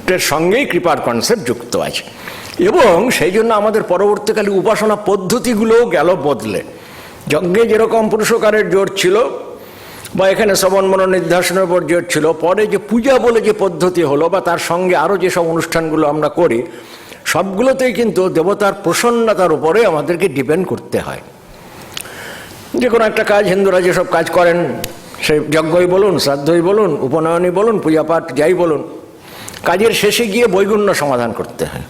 কনসেপ্টের সঙ্গেই কৃপার কনসেপ্ট যুক্ত আছে। এবং সেই জন্য আমাদের পরবর্তীকালে উপাসনা পদ্ধতিগুলোও গেল বদলে। যজ্ঞে যেরকম পুরুষকারের জোর ছিল বা এখানে শ্রবণ মনন নিধ্যাসনের উপর জোর ছিল, পরে যে পূজা বলে যে পদ্ধতি হলো বা তার সঙ্গে আরও যেসব অনুষ্ঠানগুলো আমরা করি, সবগুলোতেই কিন্তু দেবতার প্রসন্নতার উপরে আমাদেরকে ডিপেন্ড করতে হয়। যে কোনো একটা কাজ হিন্দুরা যেসব কাজ করেন, সেই যজ্ঞই বলুন, শ্রাদ্ধই বলুন, উপনয়নই বলুন, পূজাপাঠ যাই বলুন, কাজের শেষে গিয়ে বৈগুণ্য সমাধান করতে হয়।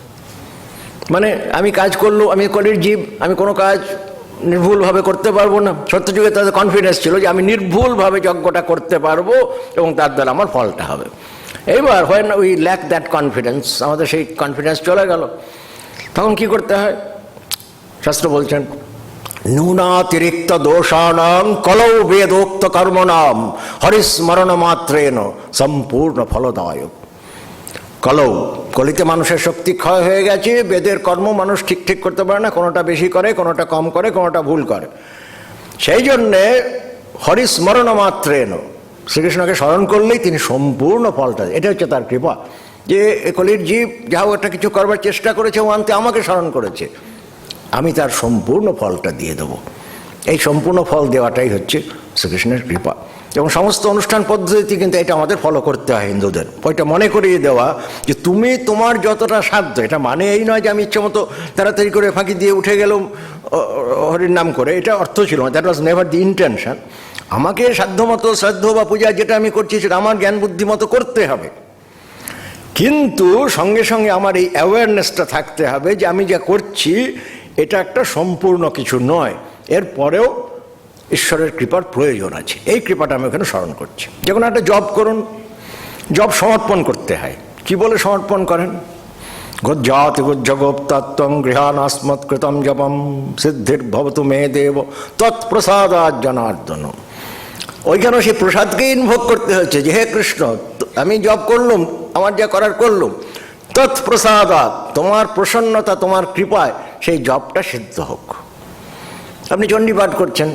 মানে আমি কাজ করলেও, আমি কলির জীব, আমি কোনো কাজ নির্ভুলভাবে করতে পারবো না। সত্যযুগে তাদের কনফিডেন্স ছিল যে আমি নির্ভুলভাবে যজ্ঞটা করতে পারবো এবং তার দ্বারা আমার ফলটা হবে। এইবার when we lack that confidence, আমাদের সেই কনফিডেন্স চলে গেল, তখন কি করতে হয়? শাস্ত্র বলছেন, ন্যূনাতিরিক্ত দোষানাং কলৌ বেদোক্ত কর্মণাম হরিস্মরণ মাত্রেণ সম্পূর্ণ ফলদায়ক। কলৌ, কলিতে মানুষের শক্তি ক্ষয় হয়ে গেছে, বেদের কর্ম মানুষ ঠিক করতে পারে না, কোনোটা বেশি করে, কোনোটা কম করে, কোনোটা ভুল করে। সেই জন্যে হরিস্মরণ মাত্রেণ, শ্রীকৃষ্ণকে স্মরণ করলেই তিনি সম্পূর্ণ ফলটা, এটা হচ্ছে তার কৃপা। যে কলির জীব যাও একটা কিছু করবার চেষ্টা করেছে, ও আনতে আমাকে স্মরণ করেছে, আমি তার সম্পূর্ণ ফলটা দিয়ে দেব। এই সম্পূর্ণ ফল দেওয়াটাই হচ্ছে শ্রীকৃষ্ণের কৃপা। এবং সমস্ত অনুষ্ঠান পদ্ধতি কিন্তু এটা আমাদের ফলো করতে হয় হিন্দুদের, ওইটা মনে করিয়ে দেওয়া যে তুমি তোমার যতটা সাধ্য, এটা মানে এই নয় যে আমি ইচ্ছে মতো তাড়াতাড়ি করে ফাঁকি দিয়ে উঠে গেলাম হরির নাম করে, এটা অর্থ ছিল না, that was never the intention. আমাকে সাধ্যমতো শ্রাদ্ধ বা পূজা যেটা আমি করছি সেটা আমার জ্ঞান বুদ্ধি মতো করতে হবে, কিন্তু সঙ্গে সঙ্গে আমার এই অ্যাওয়ারনেসটা থাকতে হবে যে আমি যা করছি এটা একটা সম্পূর্ণ কিছু নয়, এরপরেও ঈশ্বরের কৃপার প্রয়োজন আছে। এই কৃপাটা আমি ওখানে স্মরণ করছি। যখন একটা জব করুন, জব সমর্পণ করতে হয়। কি বলে সমর্পণ করেন? গজ্জাতি গুজ্জগোপ্তাত্বং গৃহানাস্মৎ কৃতম জপম সিদ্ধির্ভবতু মে দেব তৎপ্রসাদাৎ জনার্দন। ওইখানেও সেই প্রসাদকে ইনভোগ করতে হচ্ছে যে হে কৃষ্ণ, আমি জব করলুম, আমার যা করার করলুম, তৎপ্রসাদাৎ, তোমার প্রসন্নতা, তোমার কৃপায় সেই জবটা সিদ্ধ হোক। আপনি চণ্ডী পাঠ করছেন,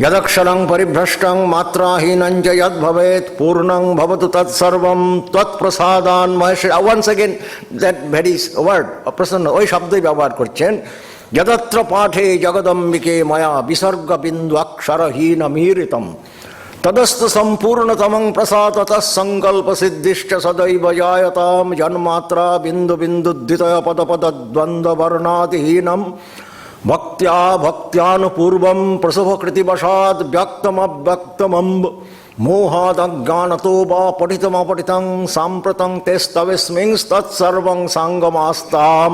যদক্ষরং পরিভ্রষ্টং মাত্রাহীনং চ যদ ভবেৎ পূর্ণং ভবতু তৎসর্বং তৎপ্রসাদান Mahesh. Once again that very word প্রসন্ন, ওই শব্দই ব্যবহার করছেন। যদত্র পাঠে জগদম্বিকে ময়া বিসর্গ বিন্দু অক্ষরহীনমীরিতম তদস্তু সম্পূর্ণতমং প্রসাদ তৎসংকল্প সিদ্ধিশ্চ সদৈব জায়তাম জন্মাত্রা বিন্দু বিন্দুদ্বিতয় পদ পদ দ্বন্দ্ব বর্ণাদিহীনম ভক্ত্যা ভক্ত্যানুপূর্বম প্রসভকৃতিবশাদ ব্যক্তমব্যক্তমম্ব মোহাদজ্ঞানতো বা পঠিতমপঠিতং সাম্প্রতং তেস্তবেস্মিংস্তৎসর্বং সাঙ্গমাস্তাম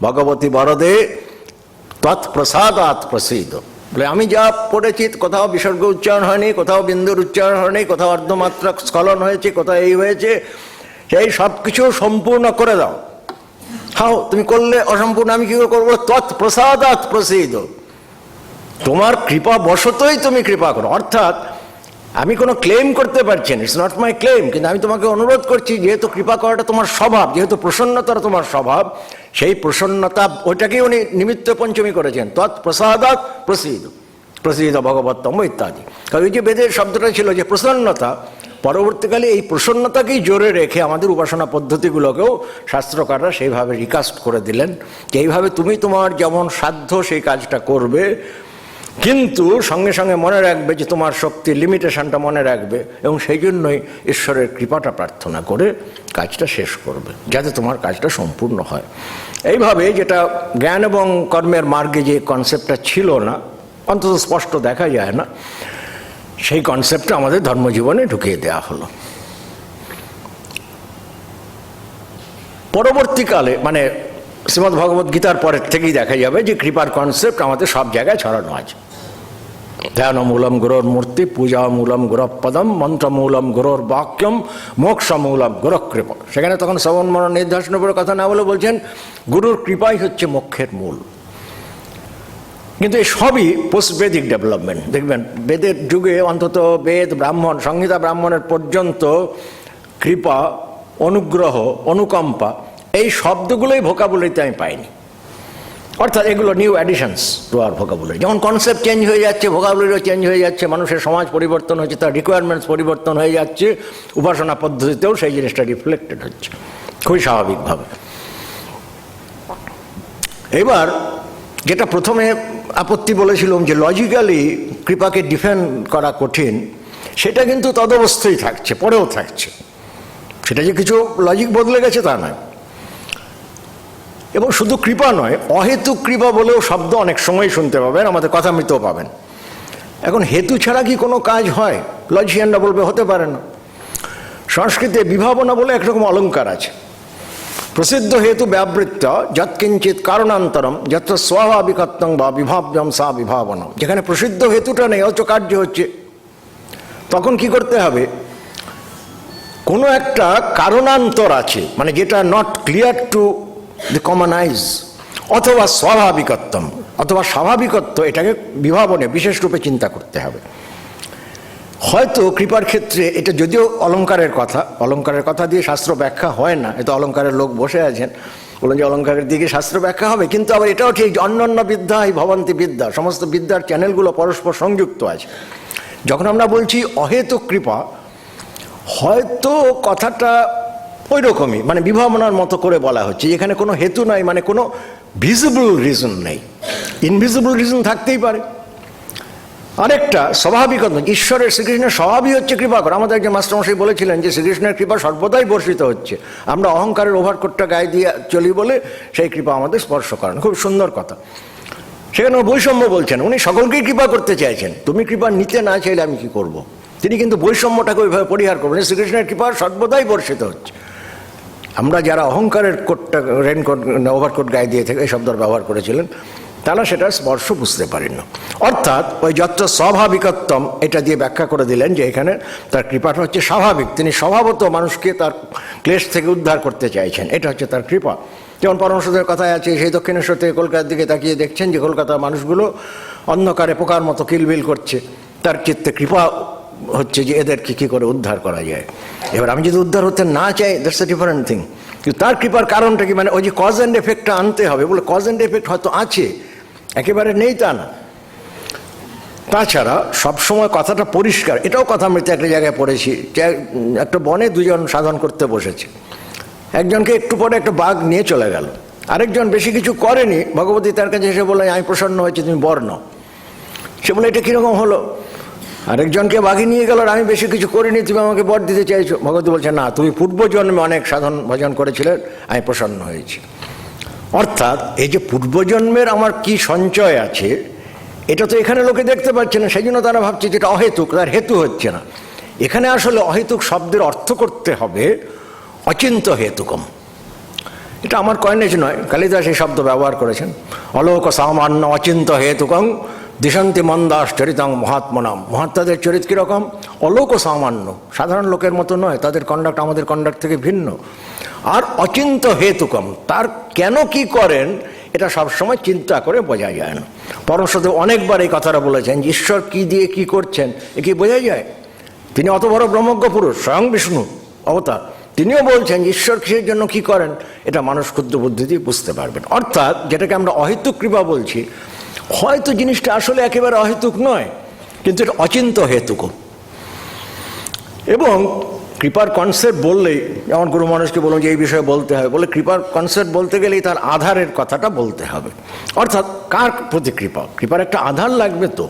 ভগবতী বরদে তৎপ্রসাদাৎ প্রসীদ। বলে আমি যা পড়েছি কোথাও বিসর্গ উচ্চারণ হয়নি, কোথাও বিন্দুর উচ্চারণ হয়নি, কোথাও অর্ধমাত্রা স্খলন হয়েছে, কোথাও এই হয়েছে, সেই সব কিছু সম্পূর্ণ করে দাও। হাও তুমি করলে অসম্পূর্ণ, আমি কি করে করবো? তৎপ্রসাদাৎ প্রসীদ, তোমার কৃপা বশতই তুমি কৃপা করো। অর্থাৎ আমি কোনো ক্লেম করতে পারছি না, ইটস নট মাই ক্লেম, কিন্তু আমি তোমাকে অনুরোধ করছি, যেহেতু কৃপা করাটা তোমার স্বভাব, যেহেতু প্রসন্নতার তোমার স্বভাব, সেই প্রসন্নতা, ওইটাকেই উনি নিমিত্ত পঞ্চমী করেছেন, তৎপ্রসাদাৎ প্রসীদ, প্রসীদ ভগবত্তম ইত্যাদি। কারণ এই যে বেদের শব্দটা ছিল যে প্রসন্নতা, পরবর্তীকালে এই প্রসন্নতাকেই জোরে রেখে আমাদের উপাসনা পদ্ধতিগুলোকেও শাস্ত্রকাররা সেইভাবে রিকাস্ট করে দিলেন যে এইভাবে তুমি তোমার যেমন সাধ্য সেই কাজটা করবে, কিন্তু সঙ্গে সঙ্গে মনে রাখবে যে তোমার শক্তির লিমিটেশনটা মনে রাখবে, এবং সেই জন্যই ঈশ্বরের কৃপাটা প্রার্থনা করে কাজটা শেষ করবে, যাতে তোমার কাজটা সম্পূর্ণ হয়। এইভাবে যেটা জ্ঞান এবং কর্মের মার্গে যে কনসেপ্টটা ছিল না, অন্তত স্পষ্ট দেখা যায় না, সেই কনসেপ্টটা আমাদের ধর্মজীবনে ঢুকিয়ে দেওয়া হলো। পরবর্তীকালে মানে শ্রীমদ্ ভগবদ্ গীতার পরের থেকেই দেখা যাবে যে কৃপার কনসেপ্ট আমাদের সব জায়গায় ছড়ানো আছে। ধ্যানমূলম গুরোর মূর্তি, পূজামূলম গুরপদম, মন্ত্রমূলম গুরোর বাক্যম, মোক্ষমূলম গুরকৃপা। সেখানে তখন শ্রবণ মনন নির্দেশনের উপরে কথা না বলে বলছেন গুরুর কৃপাই হচ্ছে মোক্ষের মূল। কিন্তু এই সবই পোস্ট বেদিক ডেভেলপমেন্ট। দেখবেন বেদের যুগে অন্তত বেদ, ব্রাহ্মণ, সংহিতা ব্রাহ্মণের পর্যন্ত কৃপা, অনুগ্রহ, অনুকম্পা এই শব্দগুলোই ভোকাবুলারিতে আমি পাইনি। অর্থাৎ এগুলো নিউ অ্যাডিশনস টু আর ভোকাবুলারি। যেমন কনসেপ্ট চেঞ্জ হয়ে যাচ্ছে, ভোকাবুলারিও চেঞ্জ হয়ে যাচ্ছে, মানুষের সমাজ পরিবর্তন হচ্ছে, তার রিকোয়ারমেন্টস পরিবর্তন হয়ে যাচ্ছে, উপাসনা পদ্ধতিতেও সেই জিনিসটা রিফ্লেক্টেড হচ্ছে খুবই স্বাভাবিকভাবে। এবার যেটা প্রথমে আপত্তি বলেছিলাম যে লজিক্যালি কৃপাকে ডিফেন্ড করা কঠিন, সেটা কিন্তু তদবস্থায় থাকছে, পরেও থাকছে, সেটা যে কিছু লজিক বদলে গেছে তা নয়। এবং শুধু কৃপা নয়, অহেতুক কৃপা বলেও শব্দ অনেক সময় শুনতে পাবেন, আমাদের কথামৃতেও পাবেন। এখন হেতু ছাড়া কি কোনো কাজ হয়? লজিশিয়ানরা বলবে হতে পারে না। সংস্কৃতে বিভাবনা বলে একরকম অলঙ্কার আছে, প্রসিদ্ধ হেতু ব্যাবৃত্ত যৎকিঞ্চিৎ কারণান্তরম যত্র স্বাভাবিকত্বং বা বিভাব্যম সা বিভাবনম। যেখানে প্রসিদ্ধ হেতুটা নেই অথচ কার্য হচ্ছে, তখন কি করতে হবে? কোনো একটা কারণান্তর আছে, মানে যেটা not clear to the common eyes, অথবা স্বাভাবিকত্বম অথবা স্বাভাবিকত্ব, এটাকে বিভাবনে বিশেষ রূপে চিন্তা করতে হবে। হয়তো কৃপার ক্ষেত্রে এটা যদিও অলঙ্কারের কথা দিয়ে শাস্ত্র ব্যাখ্যা হয় না, এতো অলঙ্কারের লোক বসে আছেন, বলুন যে অলঙ্কারের দিকে শাস্ত্র ব্যাখ্যা হবে, কিন্তু আবার এটাও ঠিক অন্যান্য বিদ্যা এই ভবন্তি বিদ্যা, সমস্ত বিদ্যার চ্যানেলগুলো পরস্পর সংযুক্ত আছে। যখন আমরা বলছি অহেতুক কৃপা, হয়তো কথাটা ওই রকমই, মানে বিভাবনার মতো করে বলা হচ্ছে, যেখানে কোনো হেতু নাই, মানে কোনো ভিজিবল রিজন নেই, ইনভিজিবল রিজন থাকতেই পারে। আরেকটা স্বাভাবিকত, ঈশ্বরের শ্রীকৃষ্ণের স্বভাবই হচ্ছে কৃপা করা। আমাদের একজন মাস্টারমশাই বলেছিলেন যে শ্রীকৃষ্ণের কৃপা সর্বদাই বর্ষিত হচ্ছে, আমরা অহংকারের ওভারকোটটা গায়ে দিয়ে চলি বলে সেই কৃপা আমাদের স্পর্শ করেন। খুব সুন্দর কথা। সেখানে বৈষম্য বলছেন, উনি সকলকেই কৃপা করতে চাইছেন, তুমি কৃপা নিতে না চাইলে আমি কি করব। তিনি কিন্তু বৈষম্যটাকে ওইভাবে পরিহার করবেন, শ্রীকৃষ্ণের কৃপা সর্বদাই বর্ষিত হচ্ছে। আমরা যারা অহংকারের কোটটা রেনকোট ওভারকোট গায়ে দিয়ে থেকে এই শব্দ ব্যবহার করেছিলেন, তারা সেটার স্পর্শ বুঝতে পারেন না। অর্থাৎ ওই যত স্বাভাবিকত্বম এটা দিয়ে ব্যাখ্যা করে দিলেন যে এখানে তার কৃপাটা হচ্ছে স্বাভাবিক, তিনি স্বভাবত মানুষকে তার ক্লেশ থেকে উদ্ধার করতে চাইছেন, এটা হচ্ছে তার কৃপা। যেমন পরমহংসদের কথায় আছে, সেই দক্ষিণেশ্বর থেকে কলকাতার দিকে তাকিয়ে দেখছেন যে কলকাতার মানুষগুলো অন্ধকারে পোকার মতো কিলবিল করছে, তার চিত্তে কৃপা হচ্ছে যে এদেরকে কী করে উদ্ধার করা যায়। এবার আমি যদি উদ্ধার হতে না চাই, দ্যাটস এ ডিফারেন্ট থিং। কিন্তু তার কৃপার কারণটা কি, মানে ওই যে কজ অ্যান্ড এফেক্টটা আনতে হবে, বলে কজ অ্যান্ড এফেক্ট হয়তো আছে, একেবারে নেই তা না। তাছাড়া সবসময় কথাটা পরিষ্কার, এটাও কথা আমি একটা জায়গায় পড়েছি যে একটা বনে দুজন সাধন করতে বসেছে, একজনকে একটু পরে একটা বাঘ নিয়ে চলে গেল, আরেকজন বেশি কিছু করেনি, ভগবতী তার কাছে এসে বলে আমি প্রসন্ন হয়েছি, তুমি বর নাও। সে বলে এটা কীরকম হলো? আরেকজনকে বাঘে নিয়ে গেল, আমি বেশি কিছু করিনি, তুমি আমাকে বর দিতে চাইছো। ভগবতী বলছে না, তুমি পূর্বজন্মে অনেক সাধন ভজন করেছিলে, আমি প্রসন্ন হয়েছি। অর্থাৎ এই যে পূর্বজন্মের আমার কি সঞ্চয় আছে, এটা তো এখানে লোকে দেখতে পাচ্ছে না, সেই জন্য তারা ভাবছে যেটা অহেতুক, তার হেতু হচ্ছে না। এখানে আসলে অহেতুক শব্দের অর্থ করতে হবে অচিন্ত হেতুকম। এটা আমার কয়নেজ নয়, কালিদাস এই শব্দ ব্যবহার করেছেন। অলোক সামান্য অচিন্ত হেতুকং দিশান্তি মন্দাস চরিতাং মহাত্মনাম। মহাত্মাদের চরিত কীরকম? অলোক সামান্য, সাধারণ লোকের মতো নয়, তাদের কন্ডাক্ট আমাদের কন্ডাক্ট থেকে ভিন্ন। আর অচিন্ত হেতুকম, তার কেন কি করেন এটা সবসময় চিন্তা করে বোঝা যায় না। পরমহংসদেব অনেকবার এই কথাটা বলেছেন যে ঈশ্বর কি দিয়ে কি করছেন এ কি বোঝা যায়? তিনি অত বড় ব্রহ্মজ্ঞ পুরুষ, স্বয়ং বিষ্ণু অবতার, তিনিও বলছেন ঈশ্বর কিসের জন্য কি করেন এটা মানুষ ক্ষুদ্র বুদ্ধি দিয়ে বুঝতে পারবেন। অর্থাৎ যেটাকে আমরা অহেতুক কৃপা বলছি, হয়তো জিনিসটা আসলে একেবারে অহেতুক নয়, কিন্তু এটা অচিন্ত হেতুক। এবং কৃপার কনসেপ্ট বললেই, যেমন গুরু মানুষকে বলুন যে এই বিষয়ে বলতে হবে, বলে কৃপার কনসেপ্ট বলতে গেলেই তার আধারের কথাটা বলতে হবে। অর্থাৎ কার প্রতি কৃপা, কৃপার একটা আধার লাগবে, তো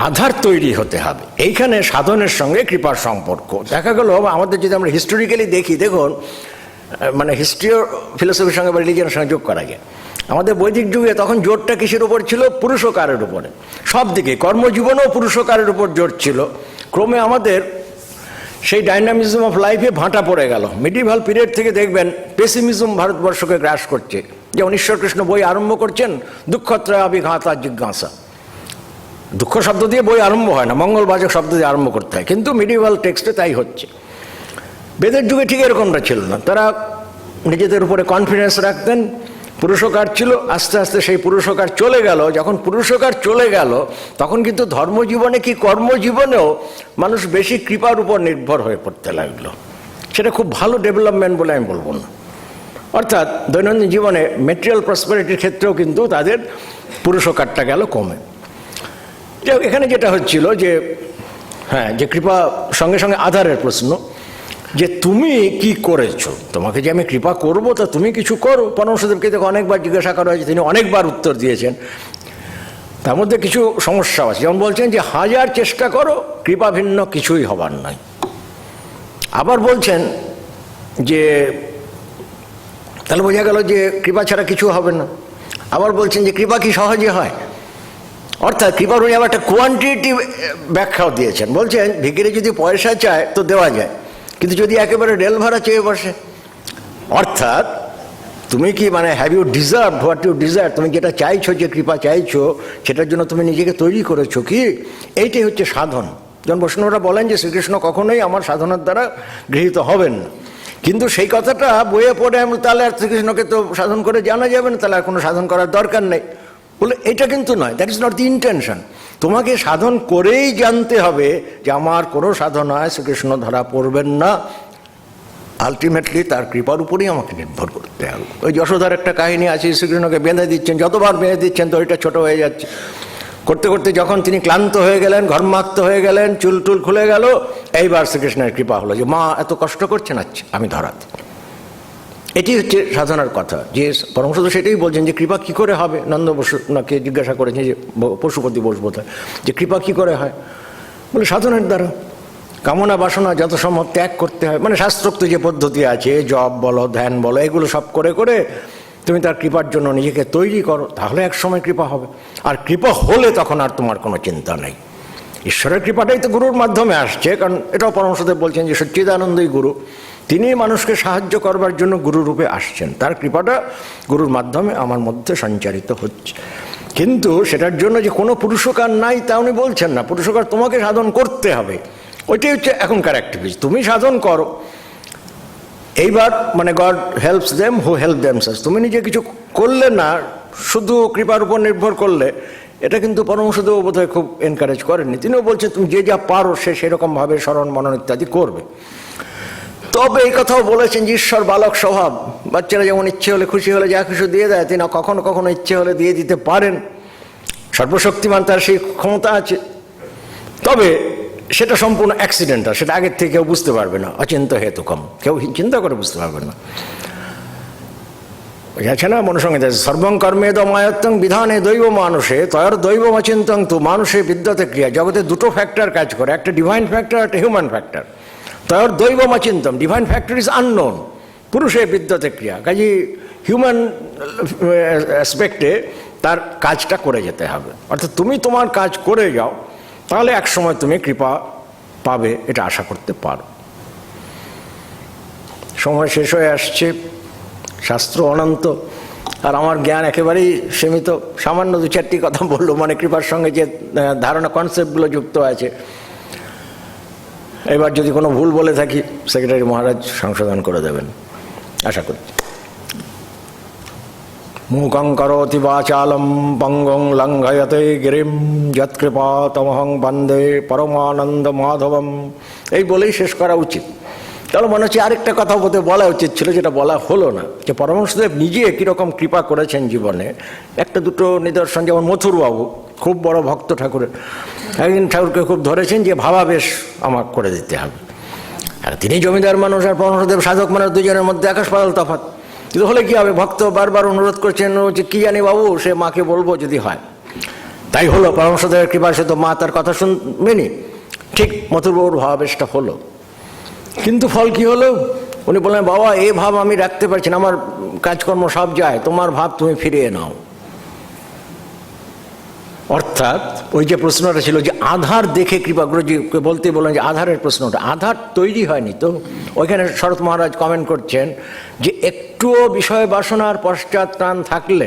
আধার তৈরি হতে হবে। এইখানে সাধনের সঙ্গে কৃপার সম্পর্ক দেখা গেল। আমাদের যদি আমরা হিস্টোরিক্যালি দেখি, দেখুন মানে হিস্ট্রি ও ফিলোসফির সঙ্গে বা রিলিজিয়নের সঙ্গে যোগ করা যায়। আমাদের বৈদিক যুগে তখন জোরটা কিসের উপর ছিল? পুরুষকারের উপরে, সব দিকে কর্মজীবনেও পুরুষকারের উপর জোর ছিল। ক্রমে আমাদের সেই ডাইনামিজম অফ লাইফে ভাঁটা পড়ে গেল। মিডিভাল পিরিয়ড থেকে দেখবেন পেসিমিজম ভারতবর্ষকে গ্রাস করছে। যেমন ঈশ্বর কৃষ্ণ বই আরম্ভ করছেন দুঃখত্রয় অভিঘাতা জিজ্ঞাসা, দুঃখ শব্দ দিয়ে বই আরম্ভ হয় না, মঙ্গলবাচক শব্দ দিয়ে আরম্ভ করতে হয়, কিন্তু মিডিভাল টেক্সটে তাই হচ্ছে। বেদের যুগে ঠিক এরকমটা ছিল না, তারা নিজেদের উপরে কনফিডেন্স রাখতেন, পুরুষকার ছিল। আস্তে আস্তে সেই পুরুষকার চলে গেল। যখন পুরুষকার চলে গেল তখন কিন্তু ধর্মজীবনে কি কর্মজীবনেও মানুষ বেশি কৃপার উপর নির্ভর হয়ে পড়তে লাগলো। সেটা খুব ভালো ডেভেলপমেন্ট বলে আমি বলবো না, অর্থাৎ দৈনন্দিন জীবনে ম্যাটেরিয়াল প্রসপারিটির ক্ষেত্রেও কিন্তু তাদের পুরুষকারটা গেল কমে। এখানে যেটা হচ্ছিল যে হ্যাঁ, যে কৃপা সঙ্গে সঙ্গে আধারের প্রশ্ন, যে তুমি কি করেছো, তোমাকে যে আমি কৃপা করবো তা তুমি কিছু করো। পরমহংসদেবকে দেখো অনেকবার জিজ্ঞাসা করা হয়েছে, তিনি অনেকবার উত্তর দিয়েছেন। তার মধ্যে কিছু সমস্যা আছে, যেমন বলছেন যে 1000 চেষ্টা করো কৃপা ভিন্ন কিছুই হবার নয়। আবার বলছেন যে তাহলে বোঝা গেল যে কৃপা ছাড়া কিছু হবে না। আবার বলছেন যে কৃপা কি সহজে হয়, অর্থাৎ কৃপার উনি আবার একটা কোয়ান্টিটিভ ব্যাখ্যাও দিয়েছেন। বলছেন ভিখিরি যদি পয়সা চায় তো দেওয়া যায়, কিন্তু যদি একেবারে রেল ভাড়া চেয়ে বসে, অর্থাৎ তুমি কি মানে have you deserve what you deserve, তুমি যেটা চাইছো, যে কৃপা চাইছো, সেটার জন্য তুমি নিজেকে তৈরি করেছো কি? এইটাই হচ্ছে সাধন। যখন বৈষ্ণবরা বলেন যে শ্রীকৃষ্ণ কখনোই আমার সাধনার দ্বারা গৃহীত হবেন না, কিন্তু সেই কথাটা বইয়ে পড়ে আমি তাহলে আর শ্রীকৃষ্ণকে তো সাধন করে জানা যাবে না, তাহলে আর কোনো সাধন করার দরকার নেই বলে, এটা কিন্তু নয়। That is not the intention. তোমাকে সাধন করেই জানতে হবে যে আমার কোনো সাধনায় শ্রীকৃষ্ণ ধরা পড়বেন না, আলটিমেটলি তার কৃপার উপরেই আমাকে নির্ভর করতে হবে। ওই যশোদার একটা কাহিনী আছে, শ্রীকৃষ্ণকে বেঁধে দিচ্ছেন, যতবার বেঁধে দিচ্ছেন তো ওইটা ছোট হয়ে যাচ্ছে। করতে করতে যখন তিনি ক্লান্ত হয়ে গেলেন, ঘর্মাক্ত হয়ে গেলেন, চুল টুল খুলে গেল, এইবার শ্রীকৃষ্ণের কৃপা হলো যে মা এত কষ্ট করছেন, আচ্ছা আমি ধরাতে। এটি হচ্ছে সাধনার কথা। যে পরমহংস সেটাই বলছেন যে কৃপা কি করে হবে। নন্দ বসুকে জিজ্ঞাসা করেছেন যে পশুপতি বোস বোধহয়, যে কৃপা কি করে হয়, বলে সাধনের দ্বারা। কামনা বাসনা যত সম্ভব ত্যাগ করতে হয়, মানে শাস্ত্রোক্ত যে পদ্ধতি আছে, জপ বলো ধ্যান বলো, এগুলো সব করে করে তুমি তার কৃপার জন্য নিজেকে তৈরি করো, তাহলে এক সময় কৃপা হবে। আর কৃপা হলে তখন আর তোমার কোনো চিন্তা নেই। ঈশ্বরের কৃপাটাই তো গুরুর মাধ্যমে আসছে, কারণ এটাও পরমহংসদেব বলছেন যে সচ্চিদানন্দই গুরু, তিনি মানুষকে সাহায্য করবার জন্য গুরুরূপে আসছেন, তার কৃপাটা গুরুর মাধ্যমে আমার মধ্যে সঞ্চারিত হচ্ছে। কিন্তু সেটার জন্য যে কোনো পুরুষকার নাই তা উনি বলছেন না, পুরুষকার তোমাকে সাধন করতে হবে, ওইটাই হচ্ছে এখনকার অ্যাক্টিভিটি। তুমি সাধন করো, এইবার মানে গড হেল্পস দেম হু হেল্প দেমসেলস। তুমি নিজে কিছু করলে না, শুধু কৃপার উপর নির্ভর করলে, এটা কিন্তু পরমহংসদেব বোধহয় খুব এনকারেজ করেননি। তিনিও বলছেন তুমি যে যা পারো সে সেরকমভাবে স্মরণ মনন ইত্যাদি করবে। তবে এই কথাও বলেছেন যে ঈশ্বর বালক স্বভাব, বাচ্চারা যেমন ইচ্ছে হলে খুশি হলে যা কিছু দিয়ে দেয়, তিনি কখনো কখনো ইচ্ছে হলে দিয়ে দিতে পারেন, সর্বশক্তিমান, তার সেই ক্ষমতা আছে। তবে সেটা সম্পূর্ণ অ্যাক্সিডেন্টাল, সেটা আগের থেকে কেউ বুঝতে পারবে না, অচিন্ত হেতুকম, কেউ চিন্তা করে বুঝতে পারবে না। আছে না মনুসংহিতা, সর্বং কর্মেদম আয়ত্তং বিধানে দৈব মানুষে তয়র দৈব অচিন্তং তু মানুষে বিদ্যতে ক্রিয়া। জগতে দুটো ফ্যাক্টর কাজ করে, একটা ডিভাইন ফ্যাক্টর, একটা হিউম্যান ফ্যাক্টর। তয়র দৈব অচিন্তম, ডিভাইন ফ্যাক্টর ইজ আননোন, পুরুষে বিদ্যতে ক্রিয়া। কাজে হিউম্যান অ্যাসপেক্টে তার কাজটা করে যেতে হবে। অর্থাৎ তুমি তোমার কাজ করে যাও, তাহলে এক সময় তুমি কৃপা পাবে, এটা আশা করতে পারো। সময় শেষ হয়ে আসছে, শাস্ত্র অনন্ত, আর আমার জ্ঞান একেবারেই সীমিত। সামান্য 2-4টি কথা বললো, মানে কৃপার সঙ্গে যে ধারণা কনসেপ্টগুলো যুক্ত আছে। এবার যদি কোনো ভুল বলে থাকি সেক্রেটারি মহারাজ সংশোধন করে দেবেন আশা করি। মূকং করোতি বাচালম পঙ্গং লঙ্ঘয়তে গিরিম যৎকৃপা তমহং বন্দে পরমানন্দ মাধবম, এই বলেই শেষ করা উচিত। তাহলে মনে হচ্ছে আরেকটা কথা বোধহয় বলা উচিত ছিল, যেটা বলা হলো না, যে পরমহংসদেব নিজে কীরকম কৃপা করেছেন জীবনে। একটা দুটো নিদর্শন, যেমন মথুরবাবু খুব বড় ভক্ত ঠাকুরের, একদিন ঠাকুরকে খুব ধরেছেন যে ভাবাবেশ আমাকে করে দিতে হবে। আর তিনি জমিদার মানুষ, আর পরমহংসদেব সাধক মানুষ, দুজনের মধ্যে আকাশ পাতাল তফাৎ। কিন্তু হলে কী হবে, ভক্ত বারবার অনুরোধ করছেন যে কী জানি বাবু, সে মাকে বলবো যদি হয়। তাই হলো, পরমহংসদেবের কৃপা, সে তো মা তার কথা শুনবেনি। ঠিক মথুরবাবুর ভাবাবেশটা হলো, কিন্তু ফল কি হলো? উনি বললেন বাবা এই ভাব আমি রাখতে পারছি না, আমার কাজকর্ম সব যায়, তোমার ভাব তুমি ফিরিয়ে নাও। অর্থাৎ ওই যে প্রশ্নটা ছিল যে আধার দেখে কৃপা, গুরুজিকে বলতে বললেন যে আধারের প্রশ্নটা, আধার তৈরি হয়নি তো। ওইখানে শরৎ মহারাজ কমেন্ট করছেন যে একটুও বিষয় বাসনার পশ্চাৎ থাকলে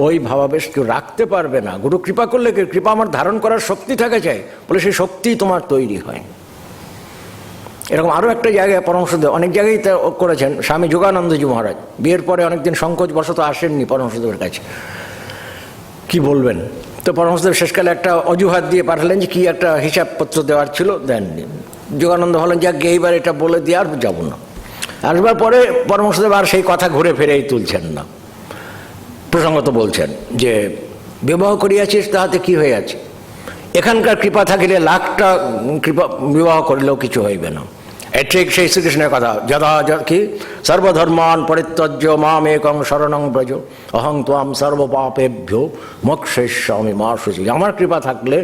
ওই ভাবাবেশ কেউ রাখতে পারবে না। গুরু কৃপা করলে কৃপা আমার ধারণ করার শক্তি থাকে চাই, বলে সেই শক্তি তোমার তৈরি হয়। এরকম আরও একটা জায়গায় পরমহংসদেব অনেক জায়গায় করেছেন। স্বামী যোগানন্দজি মহারাজ বিয়ের পরে অনেকদিন সংকোচ বশত আসেননি পরমহংসদেবের কাছে, কি বলবেন। তো পরমহংসদেব শেষকালে একটা অজুহাত দিয়ে পাঠালেন যে কি একটা হিসাবপত্র দেওয়ার ছিল, দেননি। যোগানন্দ হলেন যাক এইবার এটা বলে দিয়ে আর যাব না। আসবার পরে পরমহংসদেব আর সেই কথা ঘুরে ফিরেই তুলছেন না, প্রসঙ্গত বলছেন যে বিবাহ করিয়াছিস তাহাতে কি হইয়াছে, এখানকার কৃপা থাকিলে লাখটা কৃপা বিবাহ করিলেও কিছু হইবে না। ঠিক সেই শ্রীকৃষ্ণের কথা, যদা কি সর্বধর্মান পরিত্যজ্য মাম একং শরণং ব্রজ অহং ত্বাম সর্বপাপেভ্য মোক্ষয়িষ্যামি মা শুচি। আমার কৃপা থাকলে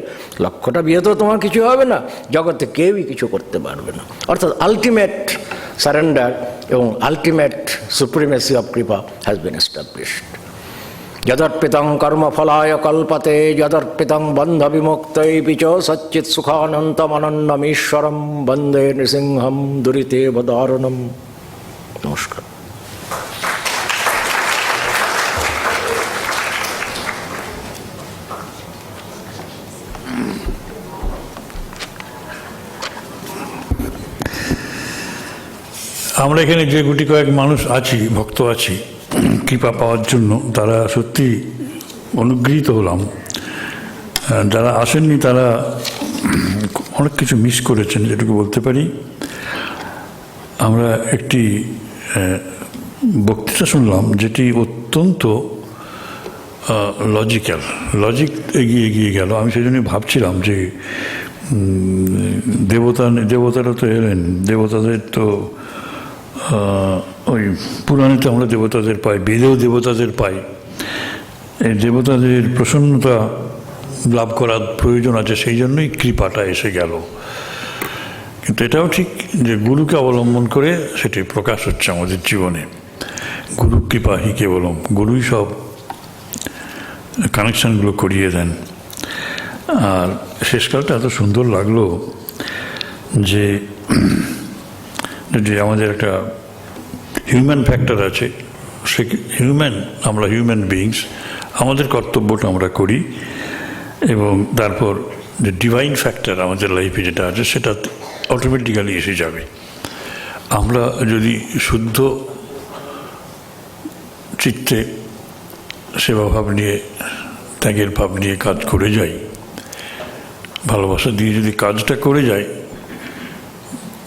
লক্ষটা বিয়ে তো তোমার কিছু হবে না, জগতে কেউই কিছু করতে পারবে না। অর্থাৎ আলটিমেট সারেন্ডার এবং আলটিমেট সুপ্রিমেসি অফ কৃপা হ্যাজ বিন এস্টাবলিশড। যদর্পিতং কর্মফলায় কল্পতে যদর্পিতং বন্ধ বিমুক্তৈপি চ সচ্চিৎ সুখানন্তমনন্যমীশ্বরম বন্দে নৃসিংহম দুরিতেব দারুণম। নমস্কার। আমরা এখানে যে গুটি কয়েক মানুষ আছি, ভক্ত আছি কৃপা পাওয়ার জন্য, তারা সত্যি অনুগৃহীত হলাম। যারা আসেননি তারা অনেক কিছু মিস করেছেন, যেটুকু বলতে পারি। আমরা একটি বক্তৃতা শুনলাম যেটি অত্যন্ত লজিক এগিয়ে গেল। আমি সেই জন্যই ভাবছিলাম যে দেবতারা তো এলেন, দেবতাদের তো ওই পুরাণে তো আমরা দেবতাদের পাই, বেদেও দেবতাদের পাই। এই দেবতাদের প্রসন্নতা লাভ করার প্রয়োজন আছে, সেই জন্যই কৃপাটা এসে গেল। কিন্তু এটাও ঠিক যে গুরুকে অবলম্বন করে সেটি প্রকাশ হচ্ছে আমাদের জীবনে। গুরু কৃপা হি কেবলম, গুরুই সব কানেকশানগুলো করিয়ে দেন। আর শেষকালটা এত সুন্দর লাগলো যে আমাদের একটা হিউম্যান ফ্যাক্টর আছে, সে আমরা হিউম্যান বিইংস, আমাদের কর্তব্যটা আমরা করি, এবং তারপর যে ডিভাইন ফ্যাক্টর আমাদের লাইফে যেটা আছে সেটা অটোমেটিক্যালি এসে যাবে। আমরা যদি শুদ্ধ চিত্তে সেবাভাব নিয়ে, ত্যাগের ভাব নিয়ে কাজ করে যাই, ভালোবাসা দিয়ে যদি কাজটা করে যাই,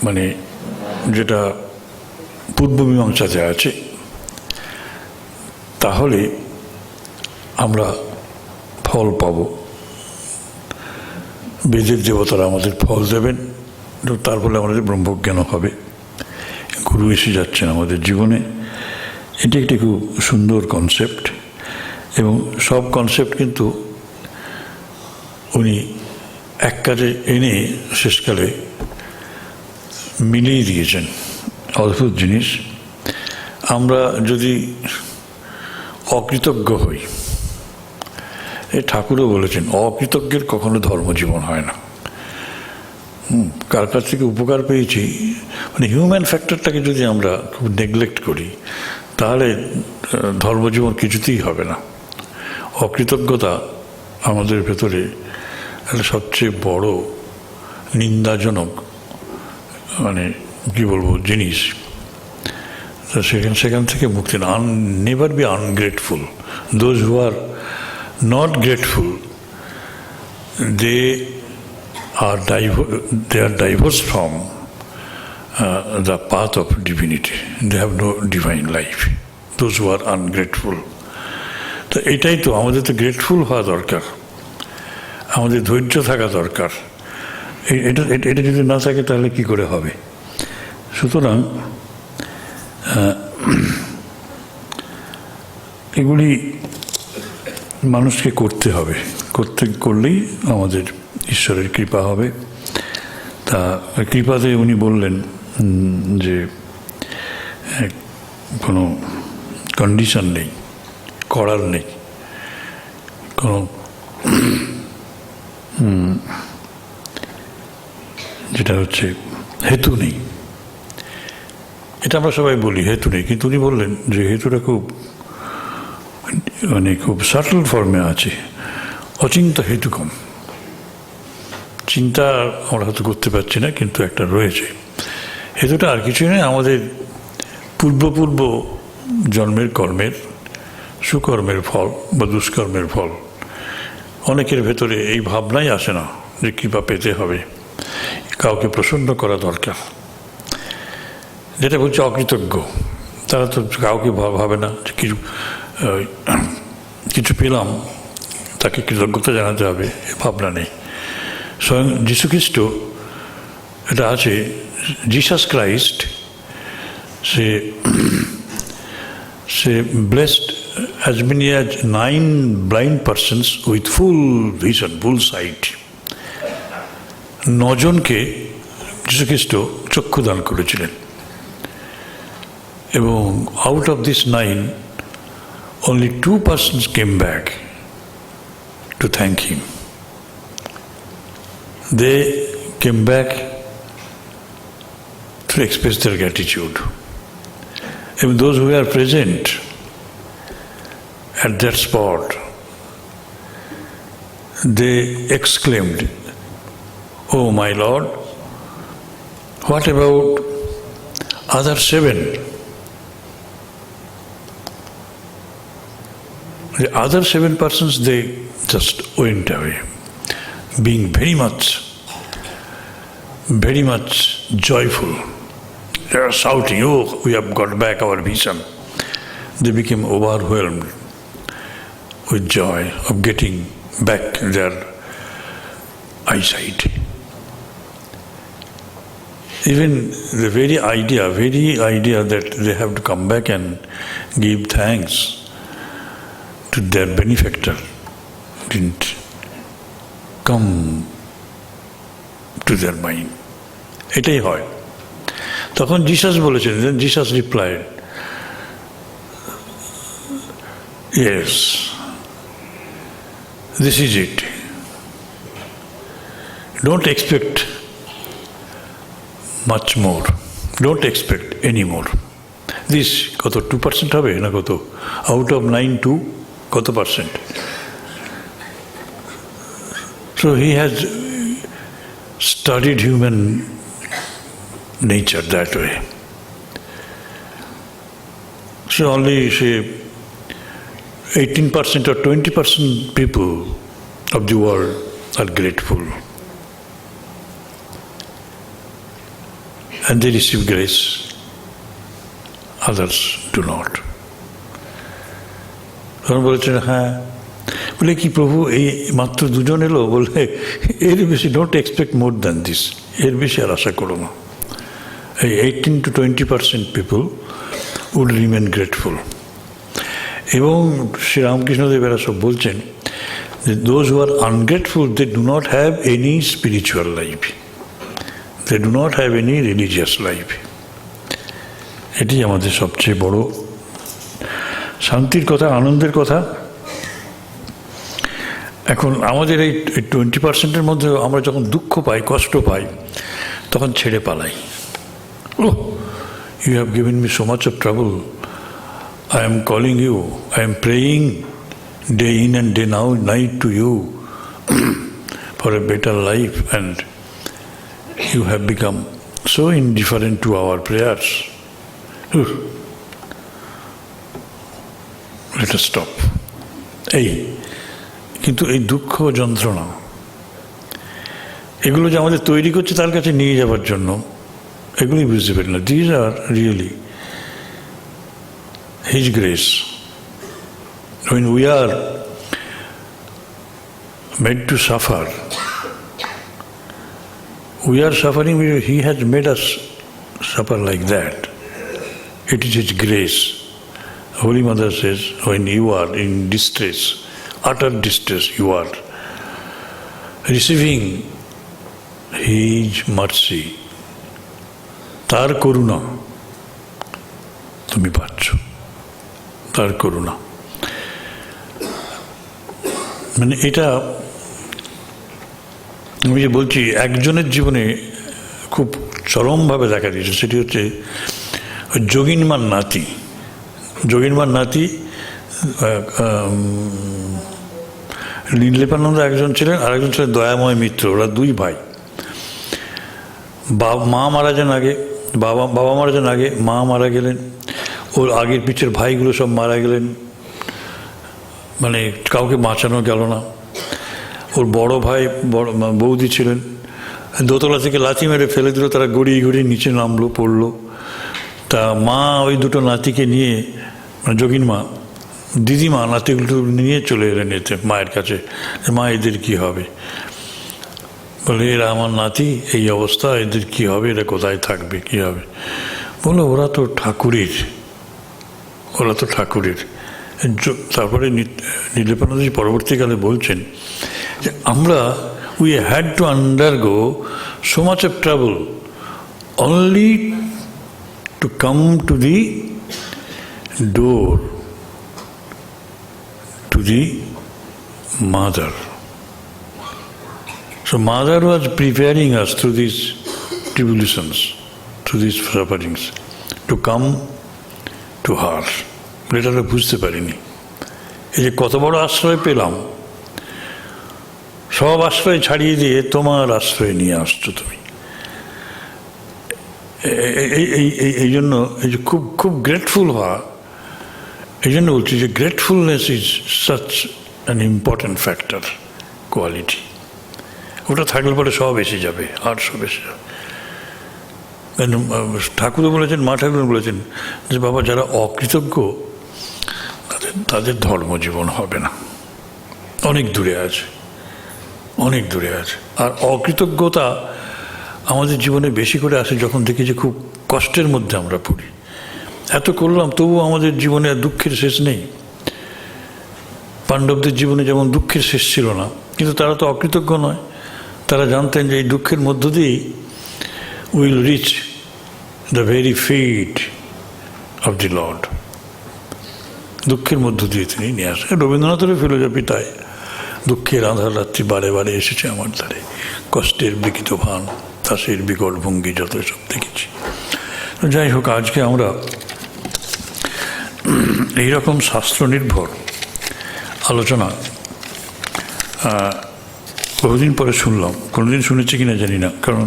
মানে যেটা পূর্ব মীমাংসাতে আছে, তাহলে আমরা ফল পাব। বেদের দেবতারা আমাদের ফল দেবেন, তার ফলে আমাদের ব্রহ্মজ্ঞান হবে। গুরু এসে যাচ্ছেন আমাদের জীবনে। এটি একটি খুব সুন্দর কনসেপ্ট, এবং সব কনসেপ্ট কিন্তু উনি এক কাজে এনে শেষকালে মিলিয়ে দিয়েছেন। অদ্ভুত জিনিস। আমরা যদি অকৃতজ্ঞ হই, এই ঠাকুরও বলেছেন অকৃতজ্ঞের কখনো ধর্মজীবন হয় না। কার কাছ থেকে উপকার পেয়েছি, মানে হিউম্যান ফ্যাক্টরটাকে যদি আমরা খুব নেগলেক্ট করি, তাহলে ধর্মজীবন কিছুতেই হবে না। অকৃতজ্ঞতা আমাদের ভেতরে সবচেয়ে বড় নিন্দাজনক, মানে কি বলবো, জিনিস। সেখান থেকে মুক্তি না। Never be ungrateful. Those who are not grateful, they are divorced from the path of divinity. They have no divine life. Those who are ungrateful. তো এটাই তো আমাদের তো গ্রেটফুল হওয়া দরকার, আমাদের ধৈর্য থাকা দরকার। এটা যদি না থাকে তাহলে কি করে হবে? সুতরাং এগুলি মানুষকে করতে হবে, করলেই আমাদের ঈশ্বরের কৃপা হবে। তা কৃপাতে উনি বললেন যে কোনো কন্ডিশন নেই, করার নেই, কোনো যেটা হচ্ছে হেতু নেই। এটা আমরা সবাই বলি হেতু নেই, কিন্তু উনি বললেন যে হেতুটা খুব খুব সাটল ফর্মে আছে। অচিন্তা হেতুকম, চিন্তা আমরা হয়তো করতে পারছি না, কিন্তু একটা রয়েছে। হেতুটা আর কিছুই নয়, আমাদের পূর্ব জন্মের কর্মের, সুকর্মের ফল বা দুষ্কর্মের ফল। অনেকের ভেতরে এই ভাবনাই আসে না যে কৃপা পেতে হবে, কাউকে প্রসন্ন করা দরকার। যেটা বলছে অকৃতজ্ঞ, তারা তো কাউকে ভাবে না যে কিছু পেলাম তাকে কৃতজ্ঞতা জানাতে হবে, এ ভাবনা নেই। স্বয়ং যীশুখ্রিস্ট, এটা আছে, Jesus Christ, say blessed as many as 9 blind persons with full vision, full sight. 9 জনকে যীশুখ্রিস্ট চক্ষু দান করেছিলেন, এবং out of this 9 only 2 persons came back to thank him. They came back to express their gratitude. Even those who were present at that spot, they exclaimed, "Oh my Lord, what about other 7? The other 7 persons, they just went away, being very much joyful. They are shouting, "Oh, we have got back our vision." They became overwhelmed with joy of getting back their eyesight. Even the very idea that they have to come back and give thanks to their benefactor didn't come to their mind. এটাই হয়। তখন Jesus বলেছেন, Jesus replied, "Yes, this is it. Don't expect much more. Don't expect any more." This কত 2% হবে না কত? Out of 9, 2 কত percent? So he has studied human nature that way. So only say 18% or 20% people of the world are grateful, and they receive grace. Others do not. তখন বলেছেন, হ্যাঁ, বলে কি প্রভু এই মাত্র 2 জন এলো? বলে এর বেশি, don't expect more than this, এর বেশি আর আশা করো না। এই 18 to 20% people would remain grateful. এবং শ্রী রামকৃষ্ণদেব এরা সব বলছেন যে those who are ungrateful, they do not have any spiritual life, they do not have any religious life. এটি আমাদের সবচেয়ে বড় শান্তির কথা, আনন্দের কথা। এখন আমাদের এই 20%-এর মধ্যে আমরা যখন দুঃখ পাই, কষ্ট পাই, তখন ছেড়ে পালাই। Oh, you have given me so much of trouble. I am calling you, I am praying day in and day night to you for a better life, and you have become so indifferent to our prayers. Let us stop. কিন্তু এই দুঃখ যন্ত্রণা, এগুলো যে আমাদের তৈরি করছে তার কাছে নিয়ে যাওয়ার জন্য, এগুলি বুঝতে পারি না। These are really His grace. When we are made to suffer, we are suffering, He has made us suffer like that. It is His grace. Holy Mother says, when you are in distress, utter distress, you are receiving His mercy, তার করুণা তুমি পাচ্ছ, তার করুণা। মানে এটা আমি যে বলছি, একজনের জীবনে খুব চরমভাবে দেখা দিয়েছে, সেটি হচ্ছে যোগিনমার নাতি। যোগিনমার নাতি নীললেপানন্দ একজন ছিলেন, আর একজন ছিলেন দয়াময় মিত্র। ওরা 2 ভাই। মা মারা যান আগে, বাবা মারা যান আগে, মা মারা গেলেন, ওর আগের পিছের ভাইগুলো সব মারা গেলেন, মানে কাউকে বাঁচানো গেল না। ওর বড় ভাই, বৌদি ছিলেন, দোতলা থেকে লাথি মেরে ফেলে দিল, তারা গড়িয়ে গড়িয়ে নিচে নামলো, পড়লো, তা মা ওই দুটো নাতিকে নিয়ে, মানে যোগিন মা, দিদিমা নাতিগুলো নিয়ে চলে এলেন এতে মায়ের কাছে, মা এদের কি হবে? বলে এরা আমার নাতি, এই অবস্থা, এদের কি হবে, এরা কোথায় থাকবে, কি হবে? বলো ওরা তো ঠাকুরের, ওরা তো ঠাকুরের। তারপরে নীলকণ্ঠজি পরবর্তীকালে বলছেন যে আমরা we had to undergo so much of travel only to come to the door to the mother. So mother was preparing us through these tribulations, through these sufferings, to come to her. এটা আমরা বুঝতে পারিনি। এই যে কত বড় আশ্রয় পেলাম, সব আশ্রয় ছাড়িয়ে দিয়ে তোমার আশ্রয় নিয়ে আসছো তুমি। এই জন্য এই যে খুব খুব গ্রেটফুল হওয়া, এই জন্য বলছি যে gratefulness is such an important factor, quality. ওটা থাকলে পরে সব এসে যাবে, আর সব এসে যাবে। ঠাকুরও বলেছেন, মা ঠাকুর বলেছেন যে বাবা যারা অকৃতজ্ঞ তাদের ধর্মজীবন হবে না, অনেক দূরে আছে, অনেক দূরে আছে। আর অকৃতজ্ঞতা আমাদের জীবনে বেশি করে আসে যখন দেখি যে খুব কষ্টের মধ্যে আমরা পড়ি। এত করলাম তবুও আমাদের জীবনে আর দুঃখের শেষ নেই। পাণ্ডবদের জীবনে যেমন দুঃখের শেষ ছিল না, কিন্তু তারা তো অকৃতজ্ঞ নয়। তারা জানতেন যে এই দুঃখের মধ্য দিয়েই will reach the very feet of the lord. দুঃখের মধ্য দিয়ে তিনি নিয়ে আসেন। রবীন্দ্রনাথের ফিলোসফি তাই, দুঃখের আঁধার রাত্রি বারে বারে এসেছে আমার ধারে, কষ্টের বিকৃত ভান, তাসের বিকট ভঙ্গি, যত সব দেখেছি। যাই হোক, আজকে আমরা এইরকম শাস্ত্র নির্ভর আলোচনা বহুদিন পরে শুনলাম। কোনোদিন শুনেছি কিনা জানি না, কারণ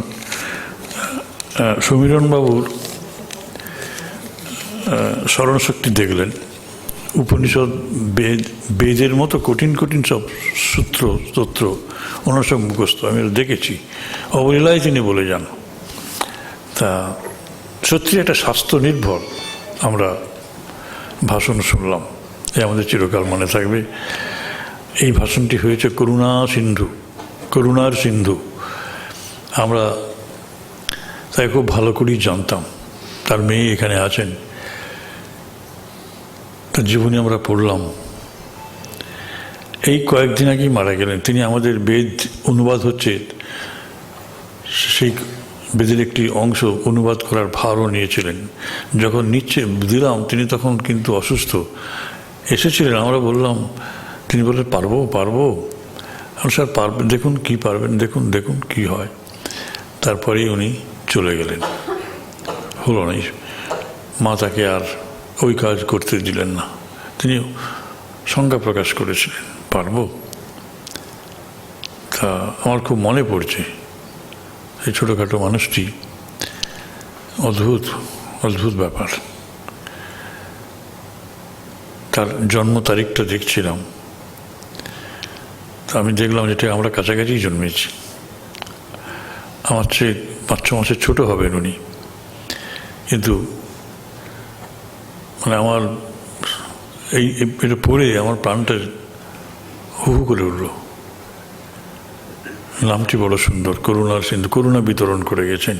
সমীরণবাবুর স্মরণশক্তি দেখলেন, উপনিষদ বেদের মতো কঠিন কঠিন সব সূত্র স্তোত্র ওনার সব মুখস্থ, আমি দেখেছি, অবলীলায় তিনি বলে যান। তা সত্যি একটা স্বাস্থ্য নির্ভর আমরা ভাষণ শুনলাম, এ আমাদের চিরকাল মনে থাকবে। এই ভাষণটি হয়েছে করুণা সিন্ধু, করুণার সিন্ধু। আমরা তাই খুব ভালো করেই জানতাম। তার মেয়ে এখানে আছেন, তার জীবনী আমরা পড়লাম। এই কয়েকদিন আগেই মারা গেলেন তিনি। আমাদের বেদ অনুবাদ হচ্ছে, সেই বেদের একটি অংশ অনুবাদ করার ভারও নিয়েছিলেন। যখন নিচ্ছে দিলাম, তিনি তখন কিন্তু অসুস্থ এসেছিলেন। আমরা বললাম, তিনি বললেন পারবো পারবো। স্যার পারবেন, দেখুন কি পারবেন, দেখুন দেখুন কি হয়। তারপরেই উনি চলে গেলেন, হলো না। মা তাকে আর ওই কাজ করতে দিলেন না। তিনি সংজ্ঞা প্রকাশ করেছিলেন, পারবো। তা আমার খুব মনে পড়ছে এই ছোটোখাটো মানুষটি, অদ্ভুত অদ্ভুত ব্যাপার। তার জন্ম তারিখটা দেখছিলাম, তা আমি দেখলাম যেটা আমরা কাছাকাছি জন্মেছি। আমার চেয়ে 5-6 মাসের ছোটো হবেন উনি, কিন্তু মানে আমার এটা পড়ে আমার প্রাণটা হু হু করে উঠল। নামটি বড় সুন্দর, করুণার সিন্ধু। করুণা বিতরণ করে গেছেন।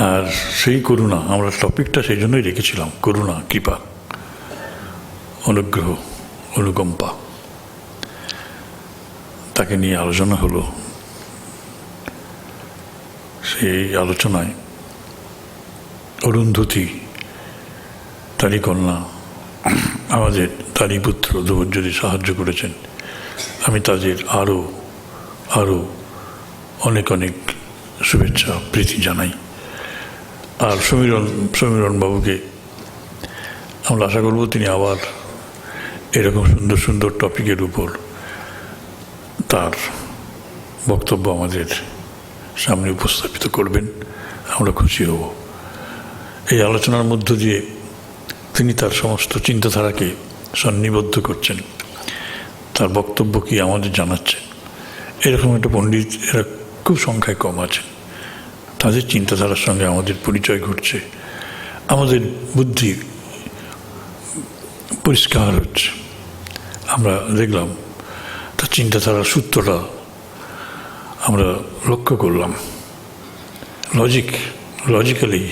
আর সেই করুণা, আমরা টপিকটা সেই জন্যই রেখেছিলাম, করুণা, কৃপা, অনুগ্রহ, অনুকম্পা। তাকে নিয়ে আলোচনা হলো। সেই আলোচনায় অরুন্ধতী, তারই কন্যা, আমাদের তারই পুত্র যদি সাহায্য করেছেন। আমি তাদের আরও আরও অনেক অনেক শুভেচ্ছা প্রীতি জানাই। আর সমীরণ বাবুকে আমরা আশা করব তিনি আবার এরকম সুন্দর সুন্দর টপিকের উপর তার বক্তব্য আমাদের সামনে উপস্থাপিত করবেন, আমরা খুশি হব। এই আলোচনার মধ্য দিয়ে তিনি তার সমস্ত চিন্তাধারাকে সন্নিবদ্ধ করছেন, তার বক্তব্য কি আমাদের জানাচ্ছেন। এরকম একটা পণ্ডিত এরা খুব সংখ্যায় কম আছেন, তাদের চিন্তাধারার সঙ্গে আমাদের পরিচয় ঘটছে। আমাদের বুদ্ধি পরিষ্কার হচ্ছে, আমরা দেখলাম তার চিন্তাধারার সূত্রটা আমরা লক্ষ্য করলাম। Logically,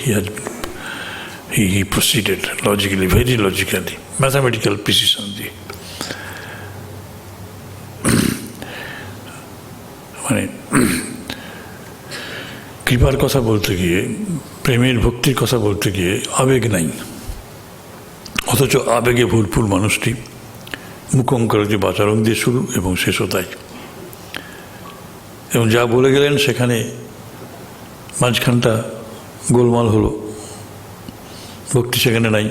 he proceeded logically, very logically, mathematical precision দিয়ে। মানে কৃপার কথা বলতে গিয়ে, প্রেমের ভক্তির কথা বলতে গিয়ে আবেগ নাই, অথচ আবেগে ভরপুর মানুষটি মুখঙ্করজি বাচারং দিয়ে শুরু এবং শেষও তাই। এবং যা বলে গেলেন সেখানে মাঝখানটা গোলমাল হলো, ভক্তি সেখানে নাই,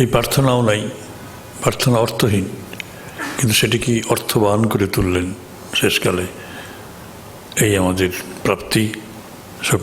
এই প্রার্থনাও নাই, প্রার্থনা অর্থহীন, কিন্তু সেটিকে অর্থবান করে তুললেন শেষকালে। এই আমাদের প্রাপ্তি। সকল